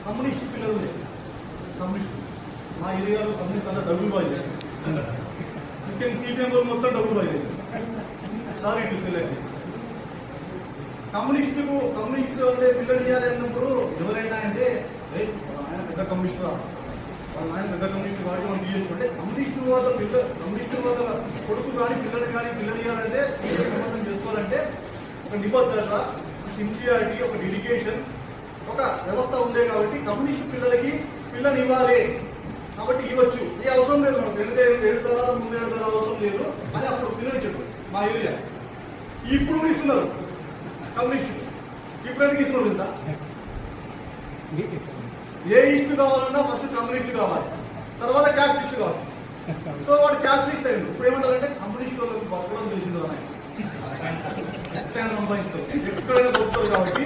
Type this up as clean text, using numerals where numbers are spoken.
Communist పిల్లలు ఉన్నాయి. Communist మా ఏరియాలో కమ్యూనిస్ట్ అంతా డబ్బులు బాయ్ ముఖ్యంగా సిపిఎం వాళ్ళు మొత్తం డబ్బులు బాయ్ సారీ టు సెలెక్ట్ కమ్యూనిస్ట్ అంటే పిల్లలు చేయాలి అన్నప్పుడు ఎవరైనా అంటే ఆయన పెద్ద కమ్యూనిస్ట్ వాళ్ళ ఆయన పెద్ద కమ్యూనిస్ట్ కాబట్టి మనం తీయచ్చు అంటే కమ్యూనిస్ట్ వాళ్ళ కొడుకు కానీ పిల్లలు చేయాలంటే సంబంధం చేసుకోవాలంటే ఒక నిబద్ధత, సిన్సియారిటీ, ఒక డెడికేషన్, ఒక వ్యవస్థ ఉండే కాబట్టి కమ్యూనిస్ట్ పిల్లలకి పిల్లని ఇవ్వాలి కాబట్టి ఇవ్వచ్చు. ఈ అవసరం లేదు, మనకు 2 తరాలు ముందు 7 తరాలు అవసరం లేదు అని అప్పుడు పిల్లలు చెప్పారు మా ఏరియా. ఇప్పుడు ఇస్తున్నారు కమ్యూనిస్ట్. ఇప్పుడు ఎందుకు ఇస్తున్నారు తెలుసా? ఏ ఇష్టు కావాలన్నా ఫస్ట్ కమ్యూనిస్ట్ కావాలి, తర్వాత క్యాపిటలిస్ట్ కావాలి. సో వాడు క్యాపిటలిస్ట్ అయ్యింది. ఇప్పుడు ఏమంటారంటే కమ్యూనిస్ట్ వాళ్ళకి బతకడం తెలిసిందో అని సంపాదిస్తారు ఎక్కడైనా బతుకుతారు కాబట్టి